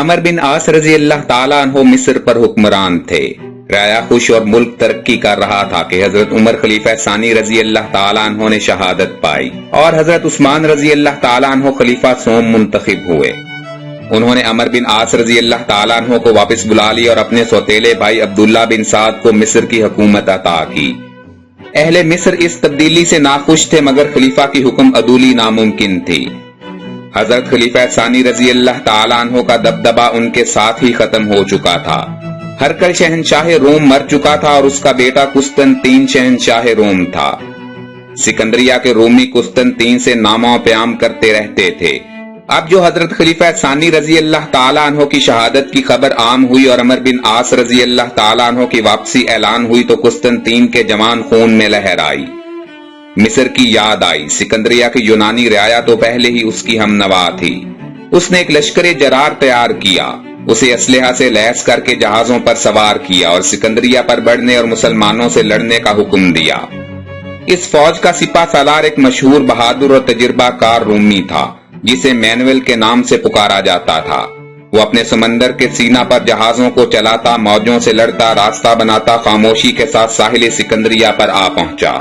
عمر بن عاص رضی اللہ تعالیٰ عنہ مصر پر حکمران تھے۔ رعایا خوش اور ملک ترقی کر رہا تھا کہ حضرت عمر خلیفہ ثانی رضی اللہ تعالیٰ عنہ نے شہادت پائی اور حضرت عثمان رضی اللہ تعالیٰ عنہ خلیفہ سوم منتخب ہوئے۔ انہوں نے عمر بن عاص رضی اللہ تعالیٰ عنہ کو واپس بلا لیا اور اپنے سوتیلے بھائی عبداللہ بن سعد کو مصر کی حکومت عطا کی۔ اہل مصر اس تبدیلی سے ناخوش تھے مگر خلیفہ کی حکم عدولی ناممکن تھی۔ حضرت خلیفہ ثانی رضی اللہ تعالیٰ عنہ کا دبدبہ ان کے ساتھ ہی ختم ہو چکا تھا۔ ہرکل شہنشاہ روم مر چکا تھا اور اس کا بیٹا قسطنطین شہنشاہ روم تھا۔ سکندریہ کے رومی قسطنطین سے نامہ پیام کرتے رہتے تھے۔ اب جو حضرت خلیفہ ثانی رضی اللہ تعالیٰ عنہ کی شہادت کی خبر عام ہوئی اور عمر بن عاص رضی اللہ تعالیٰ عنہ کی واپسی اعلان ہوئی تو قسطنطین کے جوان خون میں لہر آئی۔ مصر کی یاد آئی۔ سکندریہ کی یونانی رعایا تو پہلے ہی اس کی ہم نوا تھی۔ اس نے ایک لشکر جرار تیار کیا، اسے اسلحہ سے لیس کر کے جہازوں پر سوار کیا اور سکندریہ پر بڑھنے اور مسلمانوں سے لڑنے کا حکم دیا۔ اس فوج کا سپہ سالار ایک مشہور بہادر اور تجربہ کار رومی تھا جسے مینویل کے نام سے پکارا جاتا تھا۔ وہ اپنے سمندر کے سینہ پر جہازوں کو چلاتا، موجوں سے لڑتا، راستہ بناتا، خاموشی کے ساتھ ساحل سکندریہ پر آ پہنچا۔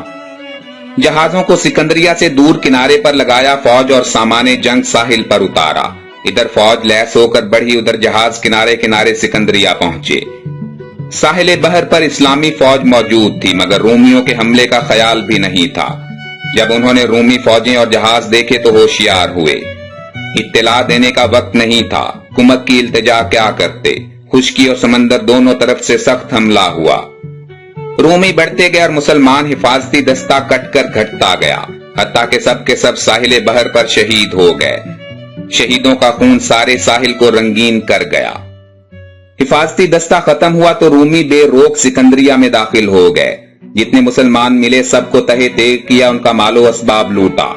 جہازوں کو سکندریہ سے دور کنارے پر لگایا، فوج اور سامان جنگ ساحل پر اتارا۔ ادھر فوج لیس ہو کر بڑھی، ادھر جہاز کنارے کنارے سکندریہ پہنچے۔ ساحل بحر پر اسلامی فوج موجود تھی مگر رومیوں کے حملے کا خیال بھی نہیں تھا۔ جب انہوں نے رومی فوجیں اور جہاز دیکھے تو ہوشیار ہوئے۔ اطلاع دینے کا وقت نہیں تھا، کمک کی التجا کیا کرتے۔ خشکی اور سمندر دونوں طرف سے سخت حملہ ہوا۔ رومی بڑھتے گئے اور مسلمان حفاظتی دستہ کٹ کر گھٹتا گیا، حتیٰ کہ سب کے سب ساحل بحر پر شہید ہو گئے۔ شہیدوں کا خون سارے ساحل کو رنگین کر گیا۔ حفاظتی دستہ ختم ہوا تو رومی بے روک سکندریہ میں داخل ہو گئے۔ جتنے مسلمان ملے سب کو تہے تیغ کیا، ان کا مال و اسباب لوٹا،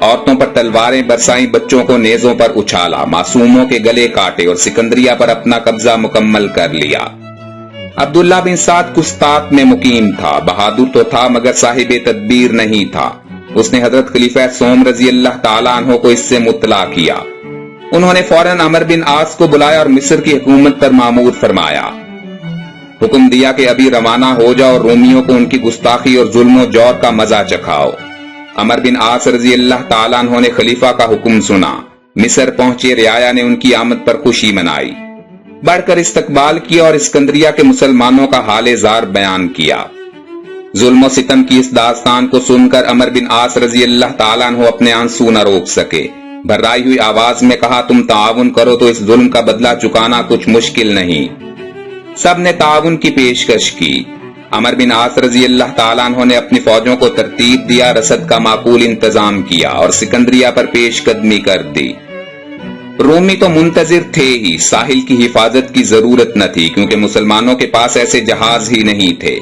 عورتوں پر تلواریں برسائیں، بچوں کو نیزوں پر اچھالا، معصوموں کے گلے کاٹے اور سکندریہ پر اپنا قبضہ مکمل کر لیا۔ عبداللہ بن سعد قسطاط میں مقیم تھا۔ بہادر تو تھا مگر صاحب تدبیر نہیں تھا۔ اس نے حضرت خلیفہ سوم رضی اللہ تعالیٰ عنہ کو اس سے مطلع کیا۔ انہوں نے فوراً عمر بن عاص کو بلایا اور مصر کی حکومت پر مامور فرمایا۔ حکم دیا کہ ابھی روانہ ہو جاؤ اور رومیوں کو ان کی گستاخی اور ظلم و جور کا مزہ چکھاؤ۔ عمر بن عاص رضی اللہ تعالیٰ عنہ نے خلیفہ کا حکم سنا۔ مصر پہنچے، رعایا نے ان کی آمد پر خوشی منائی، بڑھ کر استقبال کیا اور اسکندریہ کے مسلمانوں کا حال زار بیان کیا۔ ظلم و ستم کی اس داستان کو سن کر عمر بن عاص رضی اللہ تعالیٰ عنہ اپنے آنسو نہ روک سکے۔ بھرائی ہوئی آواز میں کہا، تم تعاون کرو تو اس ظلم کا بدلہ چکانا کچھ مشکل نہیں۔ سب نے تعاون کی پیشکش کی۔ عمر بن عاص رضی اللہ تعالیٰ عنہ نے اپنی فوجوں کو ترتیب دیا، رسد کا معقول انتظام کیا اور سکندریہ پر پیش قدمی کر دی۔ رومی تو منتظر تھے ہی، ساحل کی حفاظت کی ضرورت نہ تھی کیونکہ مسلمانوں کے پاس ایسے جہاز ہی نہیں تھے۔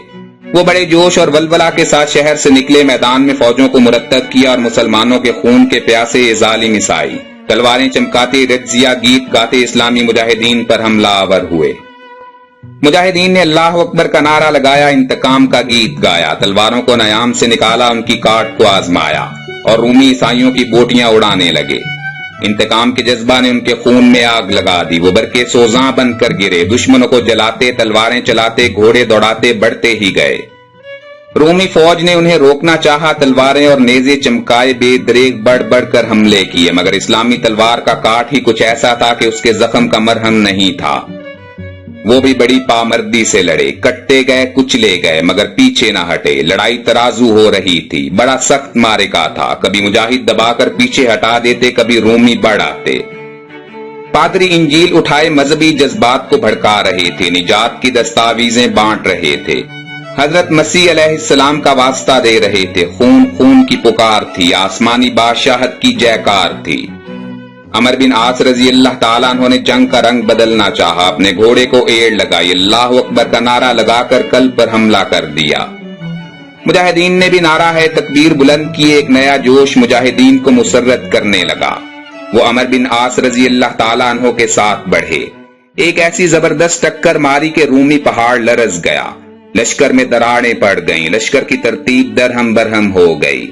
وہ بڑے جوش اور ولولہ کے ساتھ شہر سے نکلے، میدان میں فوجوں کو مرتب کیا اور مسلمانوں کے خون کے پیاسے ظالم عیسائی تلواریں چمکاتے، رجزیہ گیت گاتے اسلامی مجاہدین پر حملہ آور ہوئے۔ مجاہدین نے اللہ اکبر کا نعرہ لگایا، انتقام کا گیت گایا، تلواروں کو نیام سے نکالا، ان کی کاٹ کو آزمایا اور رومی عیسائیوں کی بوٹیاں اڑانے لگے۔ انتقام کے جذبہ نے ان کے خون میں آگ لگا دی۔ وہ برقے سوزاں بن کر گرے، دشمنوں کو جلاتے، تلواریں چلاتے، گھوڑے دوڑاتے بڑھتے ہی گئے۔ رومی فوج نے انہیں روکنا چاہا، تلواریں اور نیزے چمکائے، بے دریغ بڑھ بڑھ کر حملے کیے مگر اسلامی تلوار کا کاٹ ہی کچھ ایسا تھا کہ اس کے زخم کا مرہم نہیں تھا۔ وہ بھی بڑی پامردی سے لڑے، کٹتے گئے، کچلے گئے مگر پیچھے نہ ہٹے۔ لڑائی ترازو ہو رہی تھی، بڑا سخت مارکا تھا، کبھی مجاہد دبا کر پیچھے ہٹا دیتے، کبھی رومی بڑھ آتے۔ پادری انجیل اٹھائے مذہبی جذبات کو بھڑکا رہے تھے، نجات کی دستاویزیں بانٹ رہے تھے، حضرت مسیح علیہ السلام کا واسطہ دے رہے تھے۔ خون خون کی پکار تھی، آسمانی بادشاہت کی جیکار تھی۔ عمر بن عاص رضی اللہ تعالیٰ عنہ نے جنگ کا رنگ بدلنا چاہا، اپنے گھوڑے کو ایڑ لگائی، اللہ اکبر کا نعرہ لگا کر قلب پر حملہ کر دیا۔ مجاہدین نے بھی نعرہ ہے تکبیر بلند کیے، ایک نیا جوش مجاہدین کو مسرت کرنے لگا۔ وہ عمر بن عاص رضی اللہ تعالیٰ عنہ کے ساتھ بڑھے، ایک ایسی زبردست ٹکر ماری کہ رومی پہاڑ لرز گیا، لشکر میں دراڑیں پڑ گئیں، لشکر کی ترتیب درہم برہم ہو گئی۔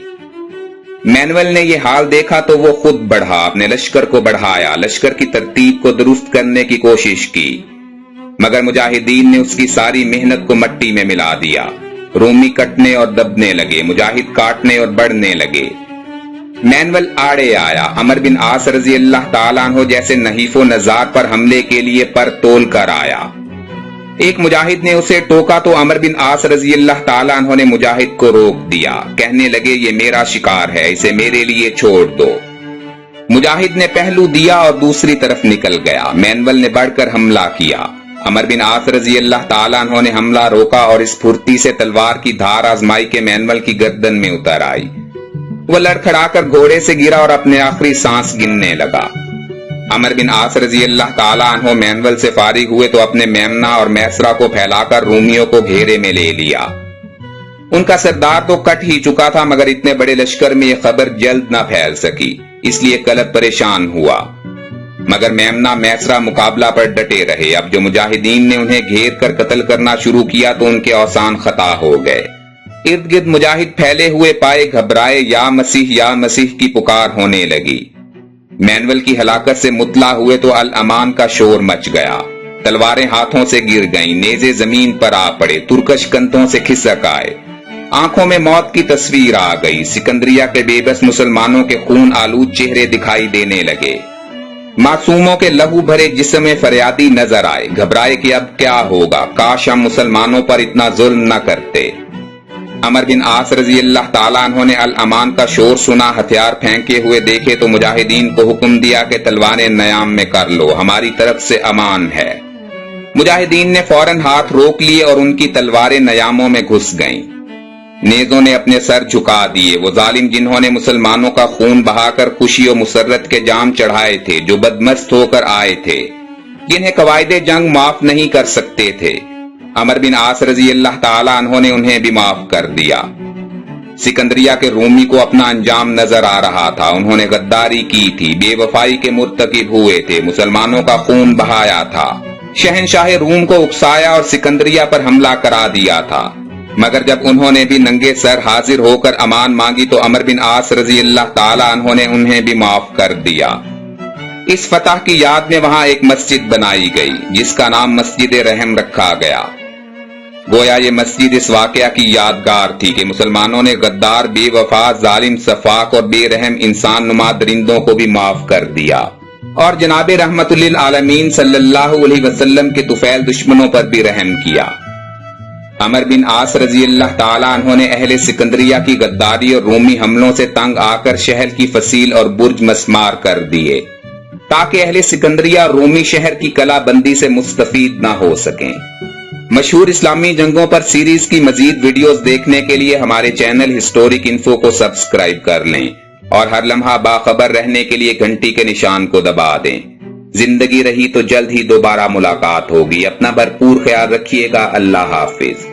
مینول نے یہ حال دیکھا تو وہ خود بڑھا، اپنے لشکر کو بڑھایا، لشکر کی ترتیب کو درست کرنے کی کوشش کی، مگر مجاہدین نے اس کی ساری محنت کو مٹی میں ملا دیا۔ رومی کٹنے اور دبنے لگے، مجاہد کاٹنے اور بڑھنے لگے۔ مینول آڑے آیا، عمر بن عاص رضی اللہ تعالیٰ عنہ جیسے نحیف و نزار پر حملے کے لیے پر تول کر آیا۔ ایک مجاہد نے اسے ٹوکا تو عمر بن عاص رضی اللہ تعالیٰ عنہ نے مجاہد کو روک دیا، کہنے لگے یہ میرا شکار ہے، اسے میرے لیے چھوڑ دو۔ مجاہد نے پہلو دیا اور دوسری طرف نکل گیا۔ مینول نے بڑھ کر حملہ کیا۔ عمر بن عاص رضی اللہ تعالیٰ عنہ نے حملہ روکا اور اس پھرتی سے تلوار کی دھار آزمائی کے مینول کی گردن میں اتر آئی۔ وہ لڑکھڑا کر گھوڑے سے گرا اور اپنے آخری سانس گننے لگا۔ عمر بن عاص رضی اللہ تعالیٰ عنہ مینول سے فارغ ہوئے تو اپنے میمنہ اور میسرہ کو پھیلا کر رومیوں کو گھیرے میں لے لیا۔ ان کا سردار تو کٹ ہی چکا تھا، مگر اتنے بڑے لشکر میں یہ خبر جلد نہ پھیل سکی، اس لیے قلب پریشان ہوا، مگر میمنہ میسرہ مقابلہ پر ڈٹے رہے۔ اب جو مجاہدین نے انہیں گھیر کر قتل کرنا شروع کیا تو ان کے اوسان خطا ہو گئے۔ ارد گرد مجاہد پھیلے ہوئے پائے گھبرائے، یا مسیح کی پکار ہونے لگی۔ مینول کی ہلاکت سے مطلع ہوئے تو الامان کا شور مچ گیا، تلواریں ہاتھوں سے گر گئیں، نیزے زمین پر آ پڑے، ترکش کندھوں سے کھسک آئے، آنکھوں میں موت کی تصویر آ گئی۔ سکندریہ کے بے بس مسلمانوں کے خون آلود چہرے دکھائی دینے لگے، معصوموں کے لہو بھرے جسم فریادی نظر آئے۔ گھبرائے کہ اب کیا ہوگا، کاش ہم مسلمانوں پر اتنا ظلم نہ کرتے۔ عمر بن عاص رضی اللہ تعالیٰ عنہ نے الامان کا شور سنا، ہتھیار پھینکے ہوئے دیکھے تو مجاہدین کو حکم دیا کہ تلواریں نیام میں کر لو، ہماری طرف سے امان ہے۔ مجاہدین نے فوراً ہاتھ روک لیے اور ان کی تلواریں نیاموں میں گھس گئیں۔ نیزوں نے اپنے سر جھکا دیے۔ وہ ظالم جنہوں نے مسلمانوں کا خون بہا کر خوشی و مسرت کے جام چڑھائے تھے، جو بدمست ہو کر آئے تھے، جنہیں قواعد جنگ معاف نہیں کر سکتے تھے، عمر بن عاص رضی اللہ تعالیٰ عنہ نے انہیں بھی معاف کر دیا۔ سکندریہ کے رومی کو اپنا انجام نظر آ رہا تھا، انہوں نے غداری کی تھی، بے وفائی کے مرتکب ہوئے تھے، مسلمانوں کا خون بہایا تھا، شہنشاہ روم کو اکسایا اور سکندریہ پر حملہ کرا دیا تھا، مگر جب انہوں نے بھی ننگے سر حاضر ہو کر امان مانگی تو عمر بن عاص رضی اللہ تعالیٰ عنہ نے انہیں بھی معاف کر دیا۔ اس فتح کی یاد میں وہاں ایک مسجد بنائی گئی جس کا نام مسجد رحم رکھا گیا۔ گویا یہ مسجد اس واقعہ کی یادگار تھی کہ مسلمانوں نے غدار، بے وفا، ظالم، سفاک اور بے رحم انسان نما درندوں کو بھی معاف کر دیا، اور جناب رحمت للعالمین صلی اللہ علیہ وسلم کے طفیل دشمنوں پر بھی رحم کیا۔ عمر بن عاص رضی اللہ تعالیٰ عنہ نے اہل سکندریہ کی غداری اور رومی حملوں سے تنگ آ کر شہر کی فصیل اور برج مسمار کر دیے، تاکہ اہل سکندریہ رومی شہر کی کلا بندی سے مستفید نہ ہو سکیں۔ مشہور اسلامی جنگوں پر سیریز کی مزید ویڈیوز دیکھنے کے لیے ہمارے چینل ہسٹورک انفو کو سبسکرائب کر لیں، اور ہر لمحہ باخبر رہنے کے لیے گھنٹی کے نشان کو دبا دیں۔ زندگی رہی تو جلد ہی دوبارہ ملاقات ہوگی۔ اپنا بھرپور خیال رکھیے گا۔ اللہ حافظ۔